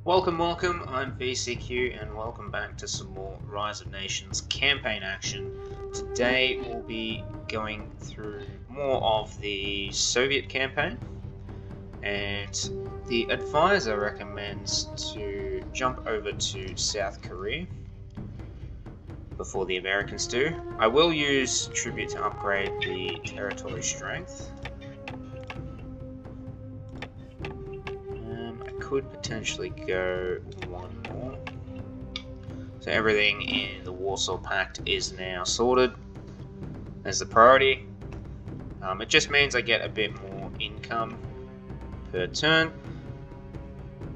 Welcome, I'm VCQ and welcome back to some more Rise of Nations campaign action. Today we'll be going through more of the Soviet campaign, and the advisor recommends to jump over to South Korea before the Americans do. I will use tribute to upgrade the territory strength. I could potentially go one more. So everything in the Warsaw Pact is now sorted as the priority. It just means I get a bit more income per turn,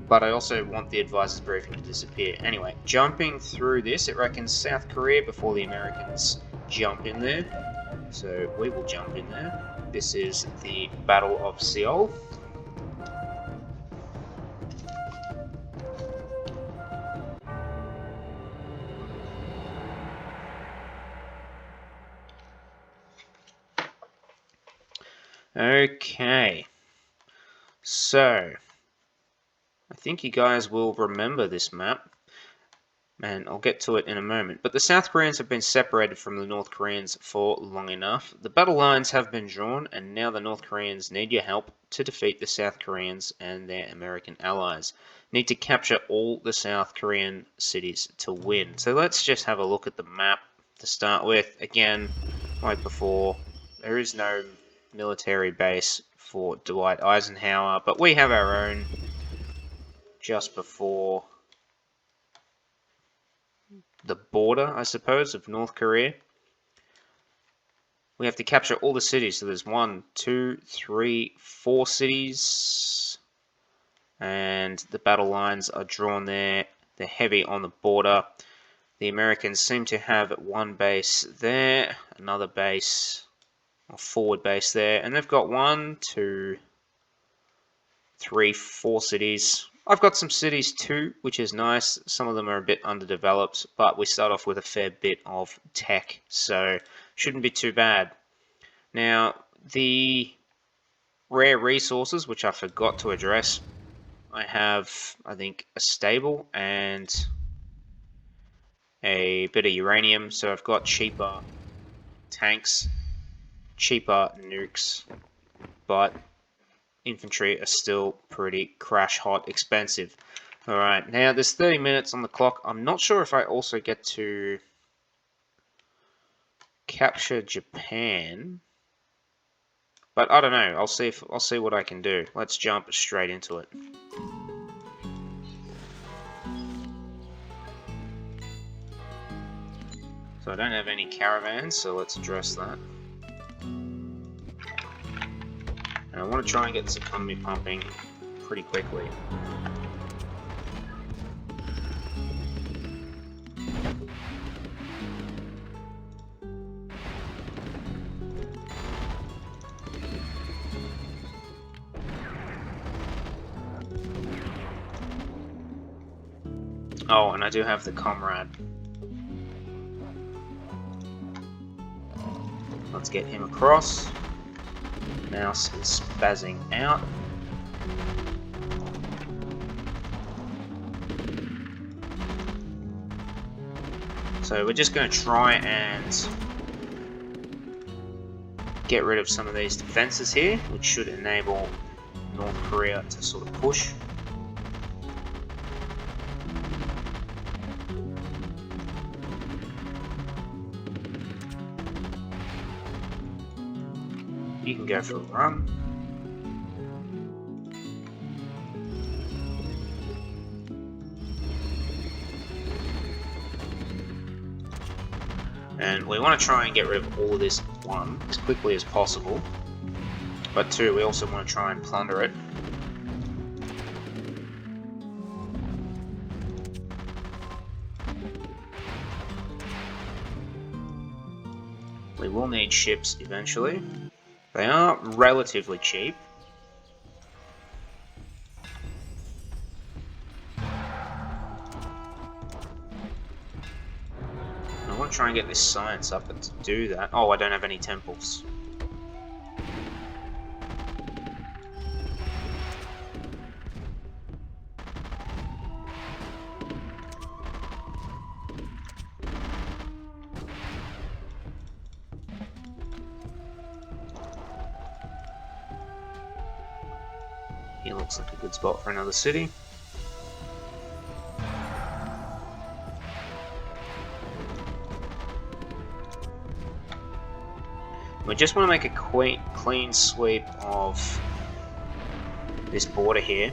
but I also want the advisor's briefing to disappear. Anyway, jumping through this, it reckons South Korea before the Americans jump in there. So we will jump in there. This is the Battle of Seoul. Okay, so I think you guys will remember this map, and I'll get to it in a moment. But the South Koreans have been separated from the North Koreans for long enough. The battle lines have been drawn, and now the North Koreans need your help to defeat the South Koreans and their American allies. Need to capture all the South Korean cities to win. So let's just have a look at the map to start with. Again, like before, there is no military base for Dwight Eisenhower, but we have our own just before the border, I suppose, of North Korea. We have to capture all the cities, so there's 1, 2, 3, 4 cities, and the battle lines are drawn there. They're heavy on the border. The Americans seem to have one base there, another base, or forward base there, and they've got 1, 2, 3, 4 cities. I've got some cities too, which is nice. Some of them are a bit underdeveloped, but we start off with a fair bit of tech, so shouldn't be too bad. Now, the rare resources, which I forgot to address, I have, I think, a stable and a bit of uranium, so I've got cheaper tanks, cheaper nukes, but infantry are still pretty crash hot expensive. Alright, now there's 30 minutes on the clock. I'm not sure if I also get to capture Japan, but I don't know. I'll see what I can do. Let's jump straight into it. So I don't have any caravans, so let's address that. And I want to try and get this economy pumping pretty quickly. Oh, and I do have the comrade. Let's get him across. Mouse is spazzing out. So we're just going to try and get rid of some of these defenses here, which should enable North Korea to sort of push. You can go for a run. And we want to try and get rid of all of this, 1, as quickly as possible. But 2, we also want to try and plunder it. We will need ships eventually. They are relatively cheap. I want to try and get this science up, but to do that... Oh, I don't have any temples. Here looks like a good spot for another city. We just want to make a clean sweep of this border here.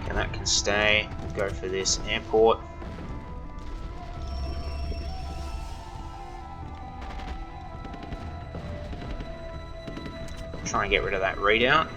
Okay, that can stay. We'll go for this airport. Try and get rid of that readout.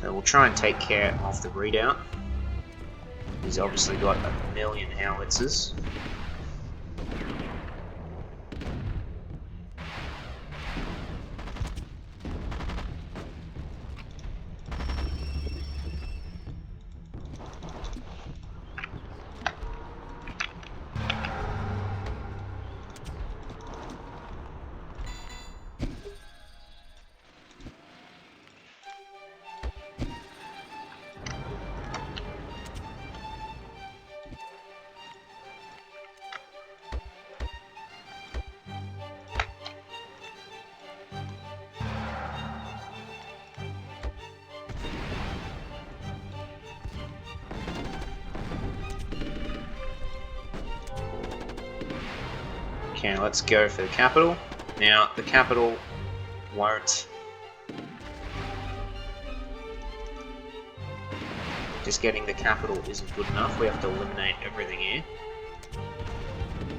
So we'll try and take care of the readout. He's obviously got 1,000,000 howitzers. Okay, let's go for the capital. Now, the capital won't... Just getting the capital isn't good enough. We have to eliminate everything here.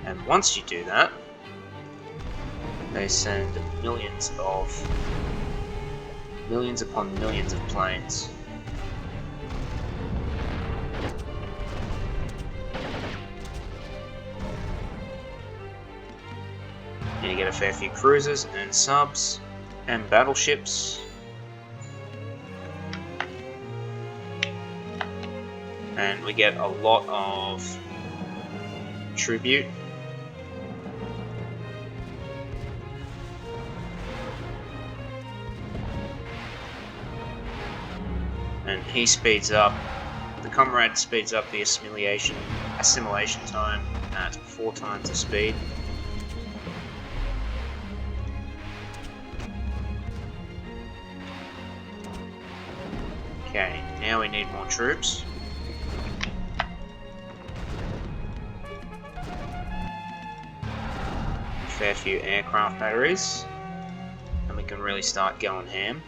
And once you do that, they send millions upon millions of planes. And you get a fair few cruisers and subs and battleships. And we get a lot of tribute. And he speeds up, the comrade speeds up the assimilation time at 4 times the speed. Okay, now we need more troops. A fair few aircraft batteries, and we can really start going ham.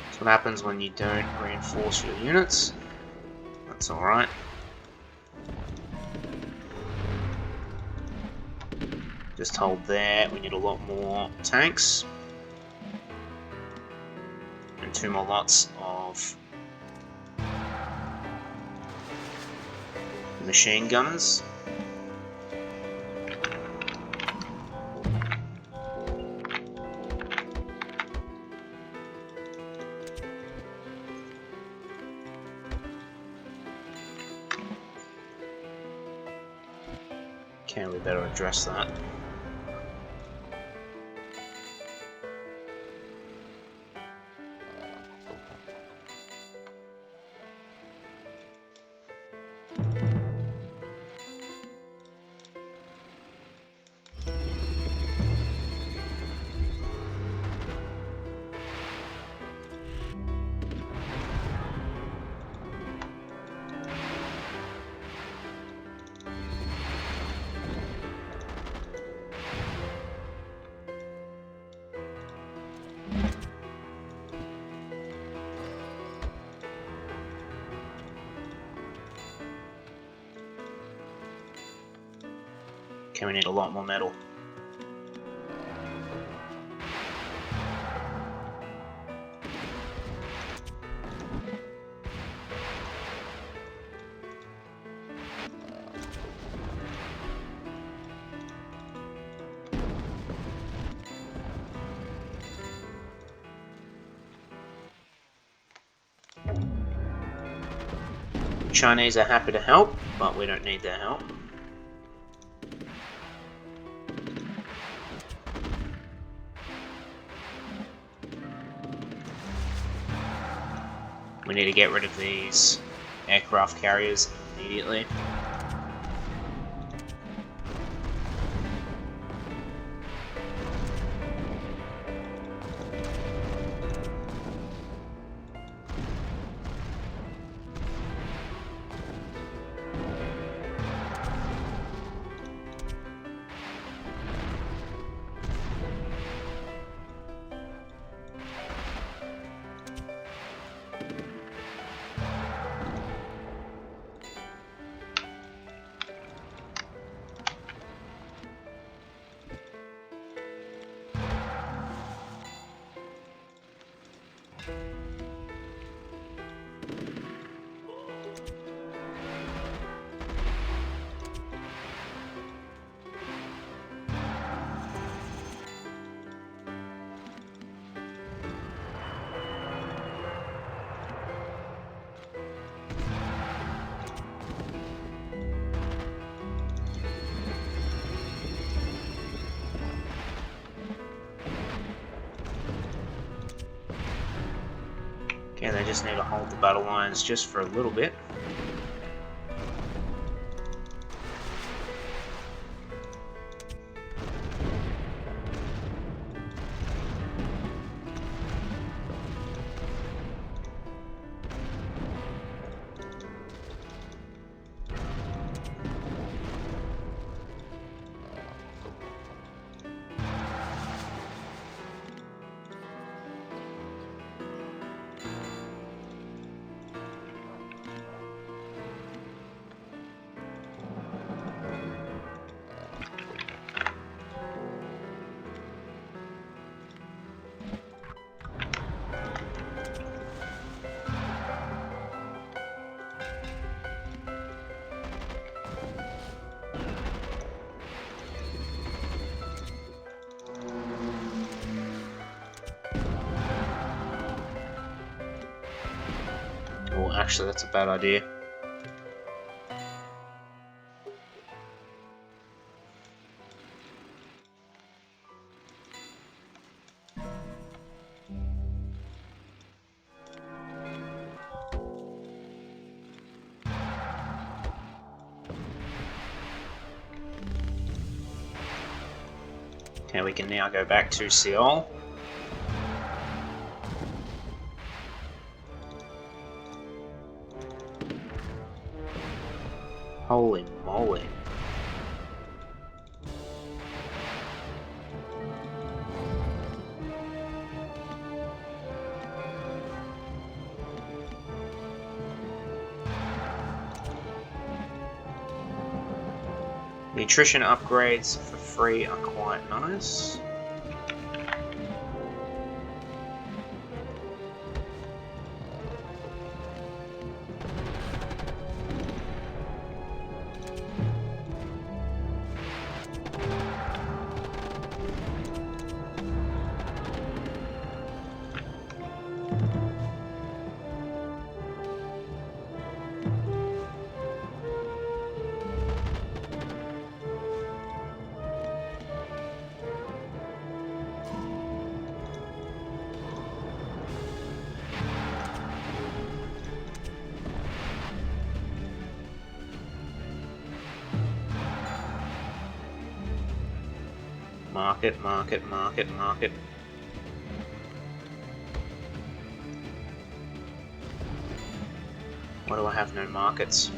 That's what happens when you don't reinforce your units. That's alright. Just hold there, we need a lot more tanks. And 2 more lots of machine gunners. Okay, we better address that. Okay, we need a lot more metal. Chinese are happy to help, but we don't need their help. We need to get rid of these aircraft carriers immediately. Okay, they just need to hold the battle lines just for a little bit. Oh, actually, that's a bad idea. Okay, we can now go back to Seoul. Holy moly. Nutrition upgrades for free are quite nice. Market, market, market, market. Why do I have no markets?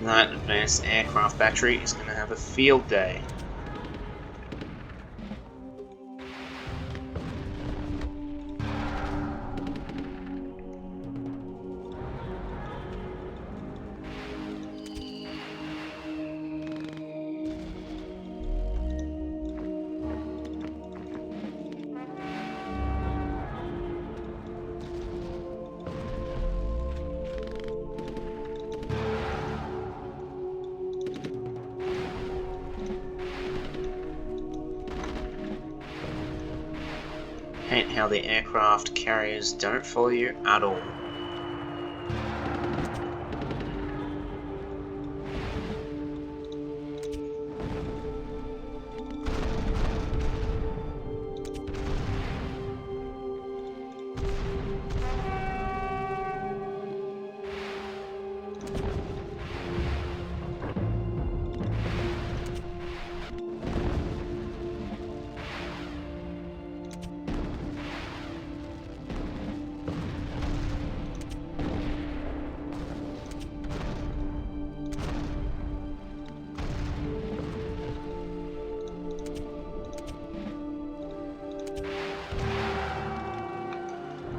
That advanced aircraft battery is going to have a field day. Hate how the aircraft carriers don't follow you at all.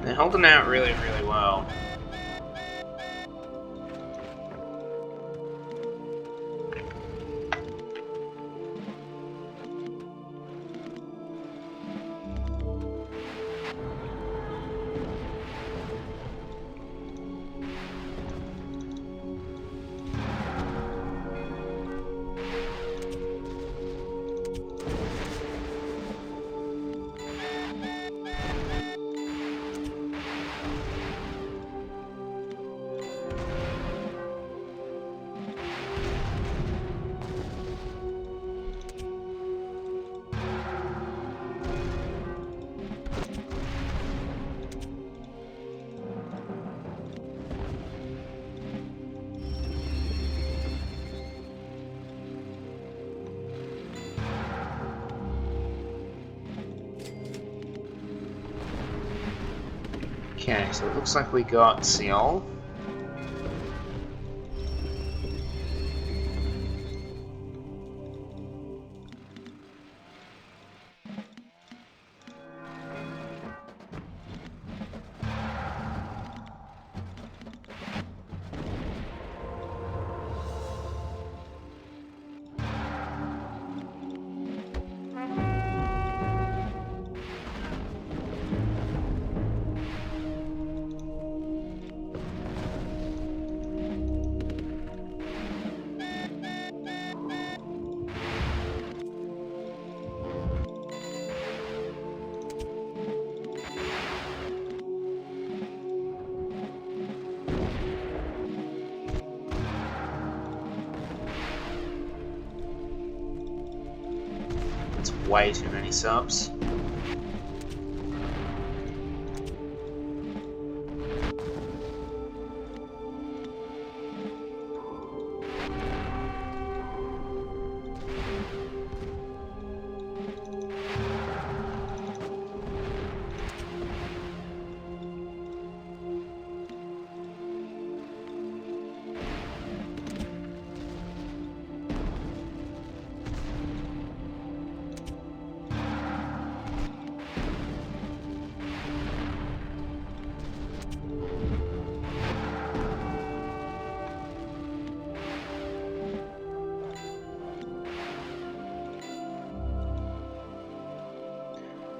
They're holding out really, really well. Okay, so it looks like we got Seoul. That's way too many subs.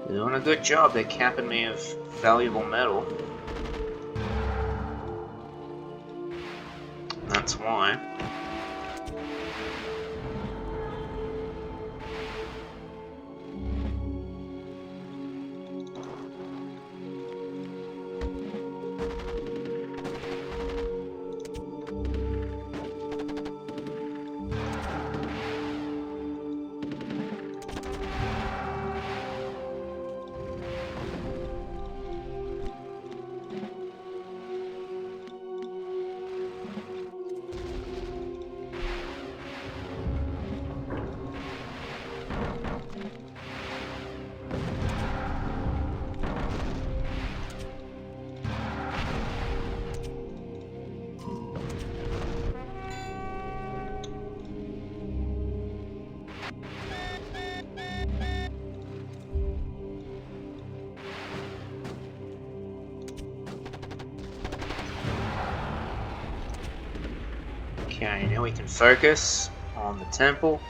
They're doing a good job. They're capping me of valuable metal. That's why. Okay, now we can focus on the temple.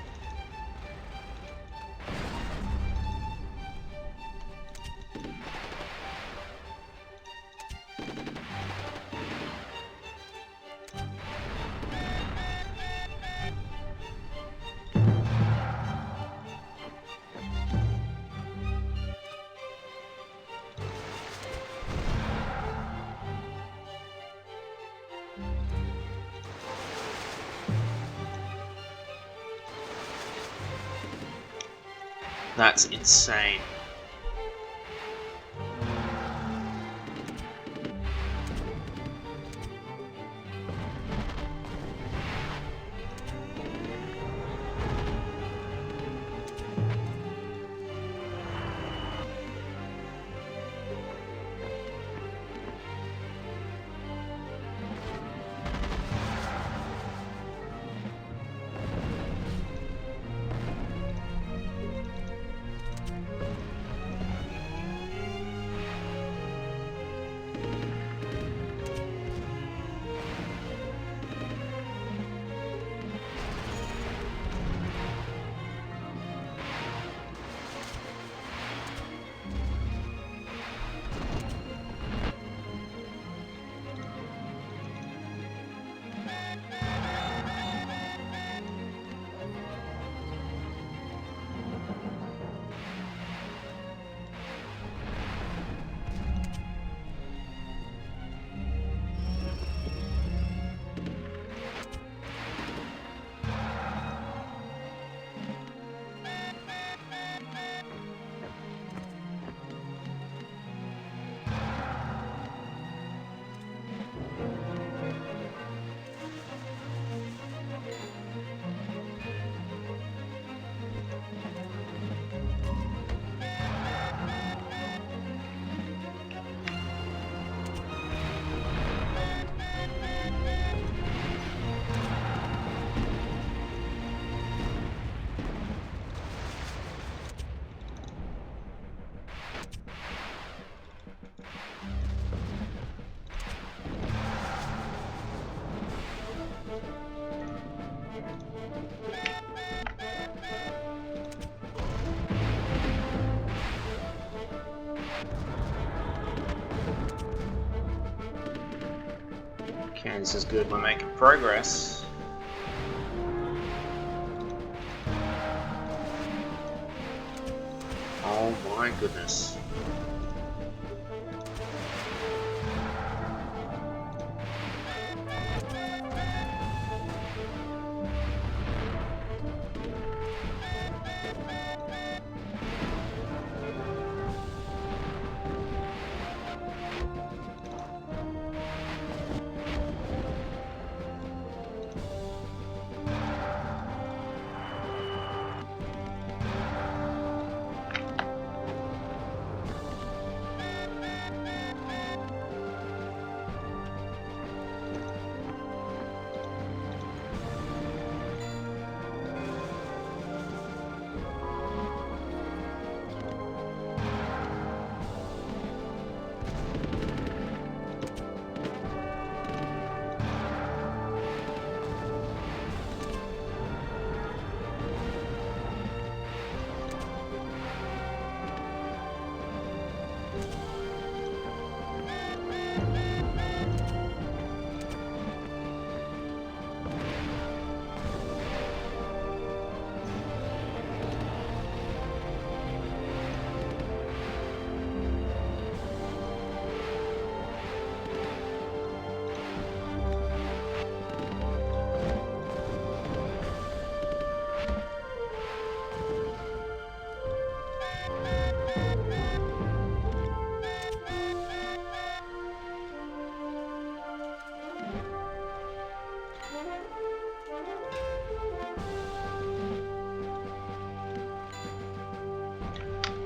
That's insane. Okay, this is good. We're making progress. Oh my goodness.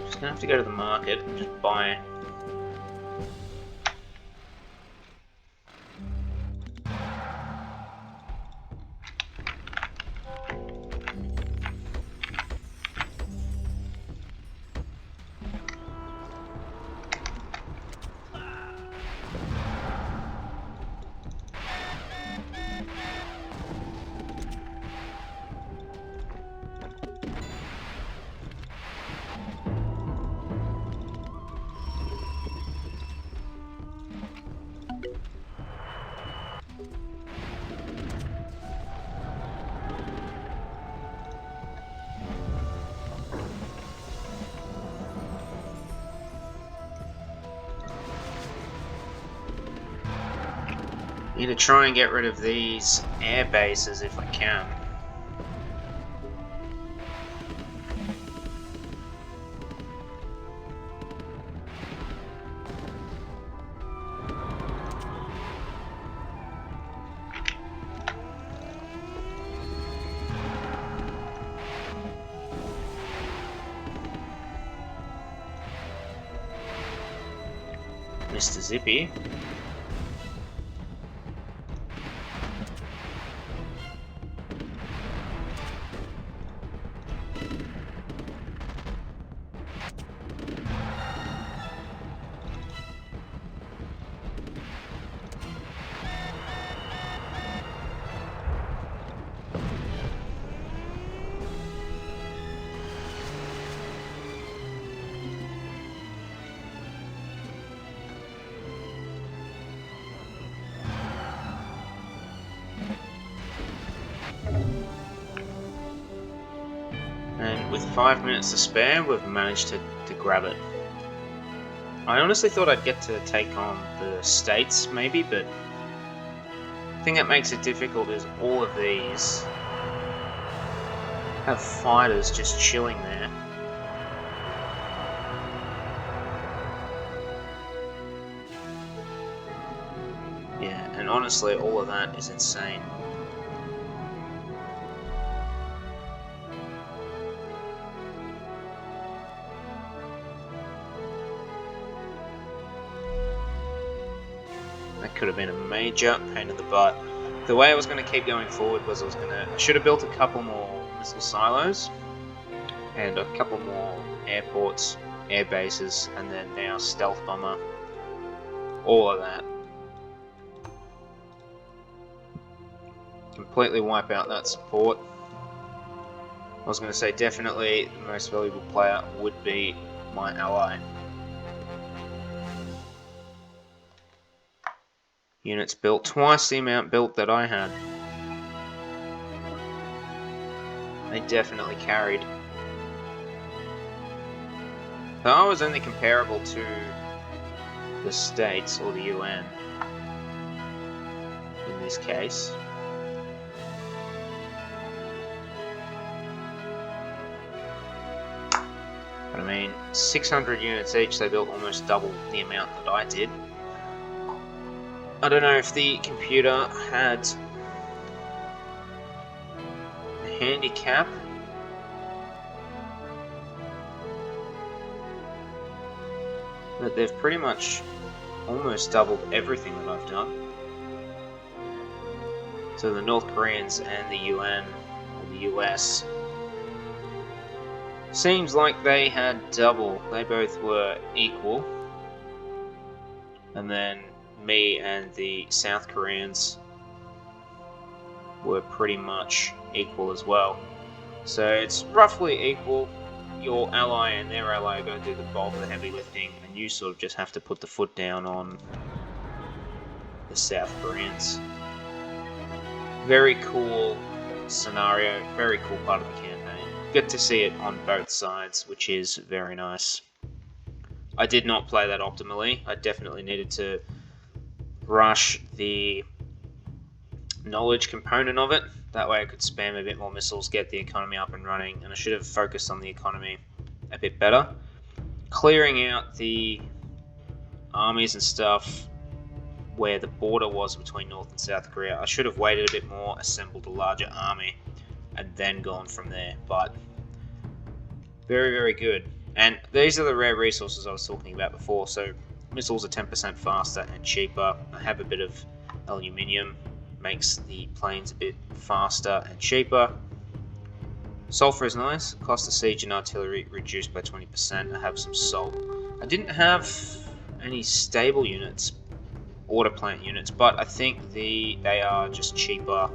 Just gonna have to go to the market and just buy. Need to try and get rid of these air bases if I can. Mr. Zippy. And with 5 minutes to spare, we've managed to grab it. I honestly thought I'd get to take on the states, maybe, but the thing that makes it difficult is all of these have fighters just chilling there. Yeah, and honestly, all of that is insane. That could have been a major pain in the butt. The way I was going to keep going forward was I should have built a couple more missile silos and a couple more airports, air bases, and then now stealth bomber. All of that. Completely wipe out that support. I was going to say definitely the most valuable player would be my ally. Units built twice the amount built that I had. They definitely carried. So I was only comparable to the States or the UN in this case. But I mean, 600 units each, they built almost double the amount that I did. I don't know if the computer had a handicap. But they've pretty much almost doubled everything that I've done. So the North Koreans and the UN, or the US, seems like they had double. They both were equal. And then me and the South Koreans were pretty much equal as well. So it's roughly equal. Your ally and their ally are going to do the bulk of the heavy lifting, and you sort of just have to put the foot down on the South Koreans. Very cool scenario, very cool part of the campaign. Get to see it on both sides, which is very nice. I did not play that optimally. I definitely needed to rush the knowledge component of it. That way I could spam a bit more missiles, get the economy up and running, and I should have focused on the economy a bit better. Clearing out the armies and stuff where the border was between North and South Korea, I should have waited a bit more, assembled a larger army, and then gone from there. But very, very good. And these are the rare resources I was talking about before. So missiles are 10% faster and cheaper. I have a bit of aluminium, makes the planes a bit faster and cheaper. Sulfur is nice. Cost of siege and artillery reduced by 20%. I have some salt. I didn't have any stable units, order plant units, but I think they are just cheaper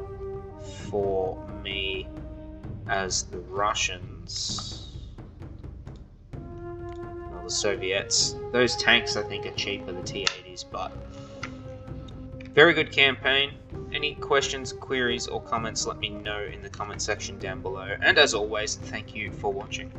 for me as the Russians or the Soviets. Those tanks I think are cheaper, the T-80s, but very good campaign. Any questions, queries, or comments, let me know in the comment section down below. And as always, thank you for watching.